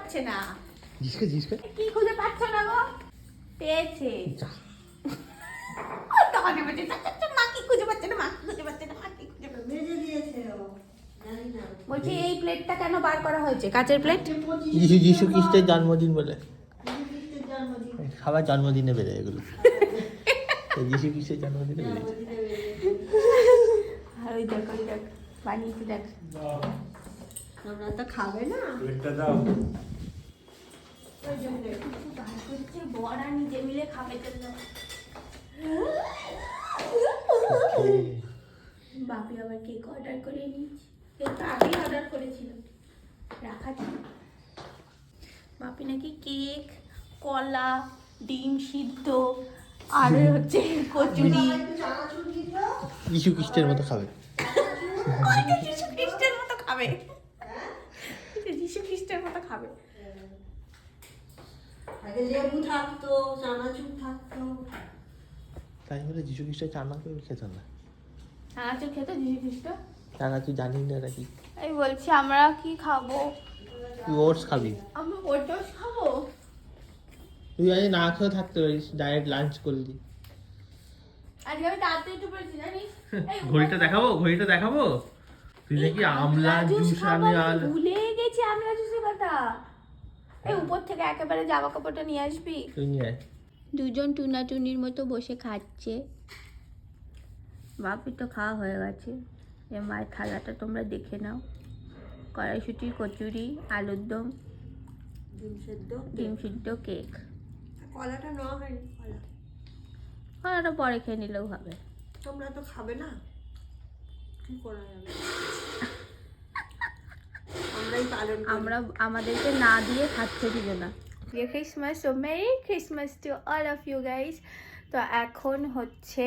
পাচ্ছে না। জিসকে কি খুঁজে পাচ্ছ না গো? পেয়েছে। তাহলে বলছে মা কি খুঁজে পাচ্ছে না, মা কি খুঁজে পাচ্ছে না, মা কি খুঁজে পাচ্ছে না। মেজে দিয়েছে ও, জানি না। বলছি এই প্লেটটা কেন বার করা হয়েছে, কাচের প্লেট? যিশু খ্রিস্টের জন্মদিন বলে খ্রিস্টের জন্মদিন। সবার জন্মদিনে বেড়ে এগুলো। যিশু খ্রিস্টের জন্মদিনে বেড়ে জন্মদিনে বেরিয়েছে। আর ওই দেখ বানিয়েছি দেখ। তোমরা তো খাবে না প্লেটটা দাও। ওই জন্য বার করছে বড় আর নিজে মিলে খাবে জন্য। বাপি আবার কেক অর্ডার করে নিয়েছি। কেকটা আগেই অর্ডার করেছিল, রাখা ছিল। বাপি নাকি কেক, কলা, ডিম সিদ্ধ আর হচ্ছে কচুরি। একটু চানাচুর দিল। যিশু খ্রিস্টের মতো খাবে। যিশু খ্রিস্টের মতো খাবে, যিশু খ্রিস্টের মতো খাবে। আগে লেবু থাকতো, চানাচুর থাকতো। তাই বলে যিশু খ্রিস্টের চানাচুর খেত না। চানাচুর খেতো যিশু খ্রিস্ট? চানাচুর জানি না নাকি। আমি বলছি আমরা কি খাবো? তুই ওটস খাবি। আমরা ওটস খাবো। তুই আজ না খেয়েও থাকতে পারিস, ডাইরেক্ট লাঞ্চ করলি। আজকে আমি তাড়াতাড়ি একটু পড়েছি জানিস। এই ঘড়িটা দেখাবো তুই নাকি আমলা জুস খাবো, আমি আমি ভুলে গেছি আমলা জুসের কথা। এই উপর থেকে একেবারে জামা কাপড়টা নিয়ে আসবি। তুই নিয়ে দুজন টুনাটুনির মতো বসে খাচ্ছে। বাপির তো খাওয়া হয়ে গেছে। এ মায়ের থালাটা তোমরা দেখে নাও। কড়াইশুঁটি, কচুরি, আলুর দম, ডিম সিদ্ধ, কেক। কলাটা নেওয়া হয়নি। কলাটা পরে খেয়ে নিলেও হবে। তোমরা তো খাবে না, কি করা যাবে? আমরাই পালন করি। আমরা আমাদেরকে না দিয়ে খাচ্ছে দিবে না। Merry Christmas, so merry Christmas to all of you guys. তো এখন হচ্ছে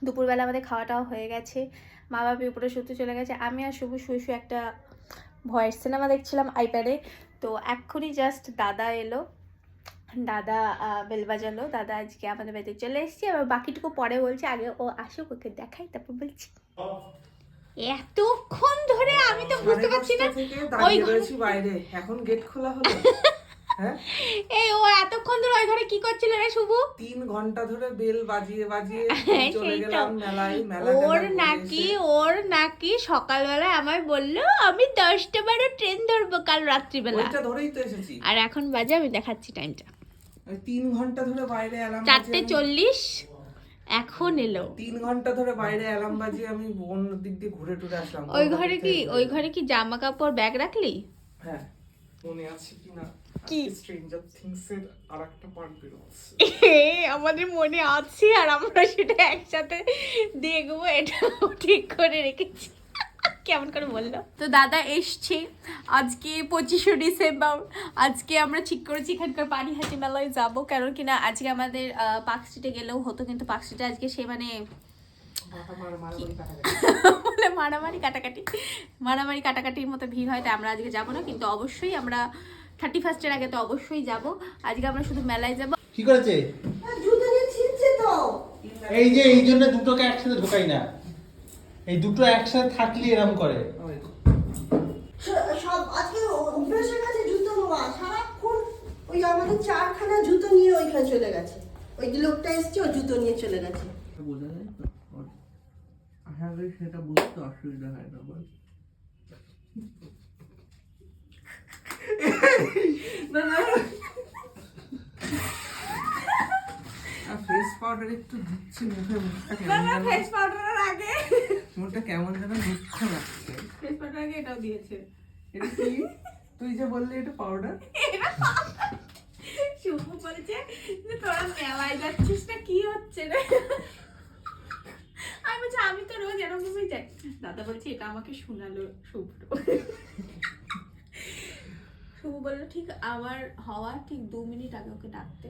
দুপুরবেলা আমাদের খাওয়াটাও হয়ে গেছে। মা বাপি উপরে শুতে চলে গেছে। আমি আর শুভ শুয়ে একটা ভয়েস সিনেমা দেখছিলাম আইপ্যাডে। তো এক্ষুনি জাস্ট দাদা এলো, দাদা বেল বাজালো। দাদা আজকে আমাদের বাড়িতে চলে এসেছি। আবার বাকিটুকু পরে বলছে, আগে ও আসুক, ওকে দেখাই তারপর বলছি। এতক্ষণ ধরে আমি তো বুঝতে পারছি না ওই বাইরে এখন গেট খোলা হলো। হ্যাঁ এই ও এতক্ষণ ধরে ওই ঘরে কি করছিল রে শুভ? 3 ঘন্টা ধরে বেল বাজিয়ে চলে সেই তো। গেলাম মেলায়। ওর নাকি সকালবেলায় আমায় বললো আমি 10টা-12 ট্রেন ধরবো কাল রাত্রিবেলা। ওইটা ধরেই তো এসেছি। আর এখন বাজে, আমি দেখাচ্ছি টাইমটা, 3 ঘন্টা ধরে বাইরে অ্যালার্ম 4:40 এখন এলো। 3 ঘন্টা ধরে বাইরে অ্যালার্ম বাজিয়ে আমি অন্য দিক দিয়ে ঘুরে টুরে আসলাম। ওই ঘরে কি জামা কাপড় ব্যাগ রাখলি? হ্যাঁ মনে আছে কিনা কি? স্ট্রেঞ্জার থিংস এর আরেকটা পার্ট বেরোচ্ছে। আমাদের মনে আছে আর আমরা সেটা একসাথে দেখবো, এটা ঠিক করে রেখেছি। কেমন করে বললো? তো দাদা এসছে আজকে 25শে ডিসেম্বর। আজকে আমরা ঠিক করেছি এখানকার পানিহাটি মেলায় যাবো, কারণ কিনা আজকে আমাদের পার্ক স্ট্রিটে গেলেও হতো, কিন্তু পার্ক স্ট্রিটে আজকে সে মানে মারামারি কাটাকাটির মতো ভিড় হয়, তাই আমরা আজকে যাবো না। কিন্তু অবশ্যই আমরা 31st-এর আগে তো অবশ্যই যাব। আজকে আমরা শুধু মেলায় যাব। কি করেছে? জুতো নিয়ে ছিঁড়ছে তো। এই যে এই জন্য দুটোকে একসাথে ঢোকাই না, এই দুটো একসাথে থাকলে এরকম করে। সব আজকে অভ্যাস হয়ে গেছে জুতো নেওয়া। সারাক্ষণ ওই আমাদের 4খানা জুতো নিয়ে ওইখানে চলে গেছে। ওই লোকটা এসছে, ও জুতো নিয়ে চলে গেছে। বোঝা যায় তো হ্যাঁ সেটা বুঝতে অসুবিধা হয় না বল। ফেস পাউডার একটু দিচ্ছি মুখে, মুখটা কেমন যেন দুঃখ লাগছে। ফেস পাউডার আগে এটাও দিয়েছে। এটা কি তুই যে বললি এটা পাউডার? শুভ বলেছে যে তোরা মেলায় যাচ্ছিস না, কি হচ্ছে রে? আমি বলছি আমি তো রোজ এরকমই যাই। দাদা বলছে এটা আমাকে শোনালো শুভ। শুভ বললো ঠিক আমার হওয়ার ঠিক 2 মিনিট আগে ওকে ডাকতে,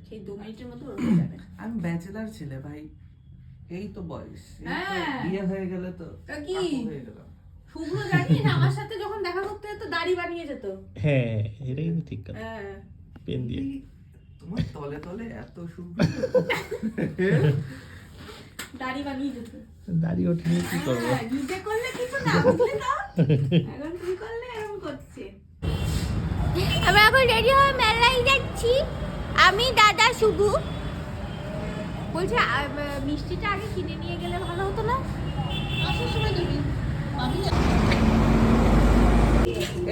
সেই 2 মিনিটের মধ্যে ওর হয়ে যাবে। আমি ব্যাচেলার ছেলে ভাই, এই তো বয়স, হ্যাঁ। বিয়ে হয়ে গেলে তো তা কি? হয়ে গেল। শুভ জানিস আমার সাথে যখন দেখা করতে যেত দাড়ি বানিয়ে যেত। হ্যাঁ এটা কিন্তু ঠিক কথা। হ্যাঁ পেন দিয়ে তোমার তলে তলে এত সুন্দর দাড়ি বানিয়ে যেত। দাড়ি ওঠে নিয়ে কি করবো? হ্যাঁ, নিজে করলে কিছু না বুঝলি তো? এখন তুই করলে এরকম করছে। রেডি হয়ে মেলায় যাচ্ছি, আমি দাদা শুধু। বলছে মিষ্টিটা আগে কিনে নিয়ে গেলে ভালো হতো না? আসার সময় দিবি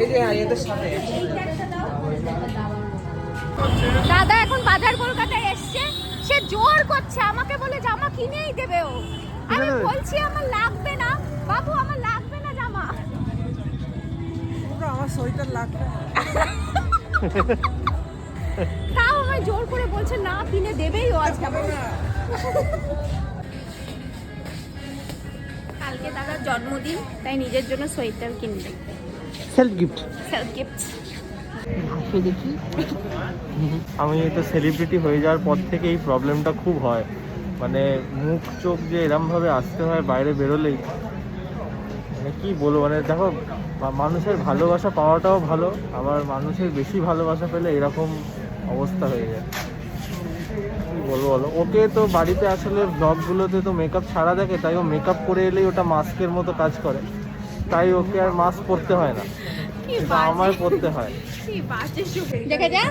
এই যে এদের সাথে দাদা এখন বাজার কলকাতায় এসছে, সে জোর করছে আমাকে, বলে জামা কিনেই দেবে ও। আমি বলছি আমার লাগবে না বাবু, আমার লাগবে না জামা। আমার সোয়েটার লাগবে। তাও আমায় জোর করে বলছে না কিনে দেবেই ও আজকে। কালকে দাদার জন্মদিন, তাই নিজের জন্য সোয়েটার কিনবে, সেলফ গিফট। Self gift. আমি তো সেলিব্রিটি হয়ে যাওয়ার পর থেকে এই প্রবলেমটা খুব হয়, মানে মুখ চোখ যে এরমভাবে আসতে হয় বাইরে বেরোলেই, মানে কি বলবো, মানে দেখো মানুষের ভালোবাসা পাওয়াটাও ভালো, আবার মানুষের বেশি ভালোবাসা পেলে এরকম অবস্থা হয়ে যায়। কি বলবো বলো, ওকে তো বাড়িতে আসলে ব্লগগুলোতে তো মেকআপ ছাড়া দেখে, তাই ও মেকআপ করে এলেই ওটা মাস্কের মতো কাজ করে, তাই ওকে আর মাস্ক পরতে হয় না, কিন্তু আমার পরতে হয়। দেখে যা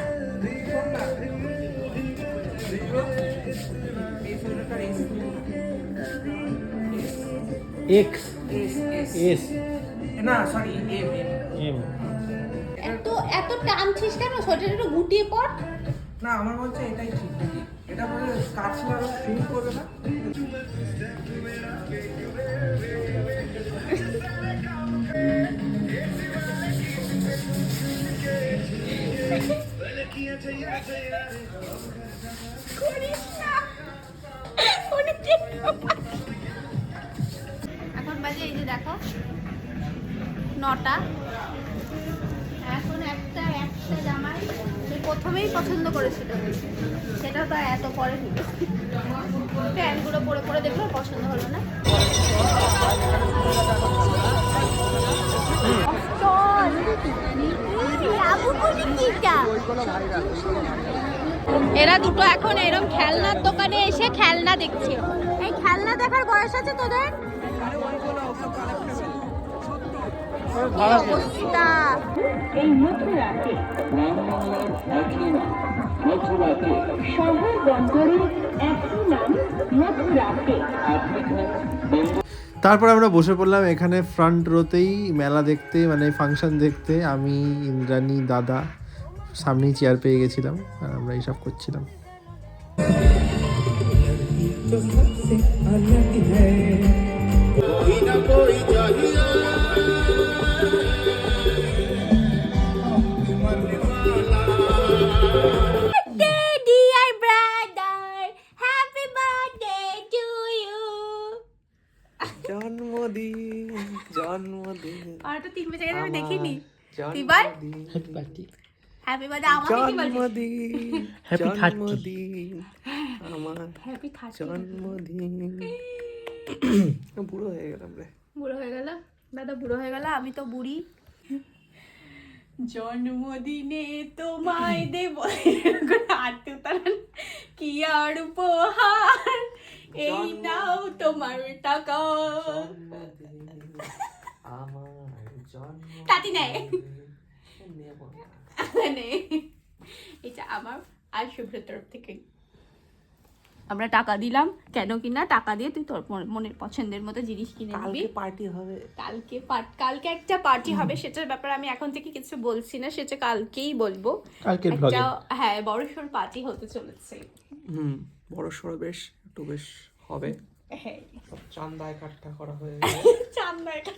এক্স এস না সরি এম এম। এত এত টানছিস কেন? সোয়েটার একটু গুটিয়ে পর। না আমার বলছে এটাই ঠিক নাকি, এটা বলে কাজ লাগা ফিল করবে না। এখন বাজে এই যে দেখো 9টা। এখন একটা জামাই সে প্রথমেই পছন্দ করেছিল, সেটা তো এত পরে নিল। প্যান্টগুলো পরে পরে দেখলো পছন্দ হলো না। এরা দুটো এখন এরকম খেলনার দোকানে এসে খেলনা দেখছে। এই খেলনা দেখার বয়স আছে তোদের? কি অবস্থা! এই মথুরাতে রামবাংলার একই নাম মথুরাতে শহর বন্দরের একই নাম মথুরাতে তারপর আমরা বসে পড়লাম এখানে ফ্রন্ট রোতেই মেলা দেখতে, মানে ফাংশন দেখতে। আমি, ইন্দ্রাণী, দাদা সামনেই চেয়ার পেয়ে গেছিলাম আর আমরা এইসব করছিলাম। Dear brother, happy birthday to you. জন্মদিন জন্মদিন আর তো 3 বেজে গেছে, আমি দেখিনি। জন্মদিন হ্যাপি বার্থডে। হ্যাপি বার্থডে আমাকে কি বলছিস? জন্মদিন Happy 30 জন্মদিন আমার হ্যাপি 30। জন্মদিন। বুড়ো হয়ে গেলাম রে। বুড়ো হয়ে গেল দাদা, বুড়ো হয়ে গেল, আমি তো বুড়ি। জন্মদিনে তোমায় দেব হাত উতারান কি আর উপহার, এই নাও তোমার টাকা। আমার জন্ম তাতি নেই এটা আমার আর শুভ্রের তরফ থেকে আমরা টাকা দিলাম। কেন কিনা টাকা দিয়ে তুই তোর মনের পছন্দের মতো জিনিস কিনে নিবি। কালকে পার্টি হবে। কালকে একটা পার্টি হবে, সেটার ব্যাপারে আমি এখন থেকে কিছু বলছি না, সেটা কালকেই বলবো। কালকের একটা ব্লগে হ্যাঁ বড়সড় পার্টি হতে চলেছে। বড় সড়ো বেশ একটু বেশ হবে। হ্যাঁ চান্দা একাঠা করা হয়ে চান্দা একটা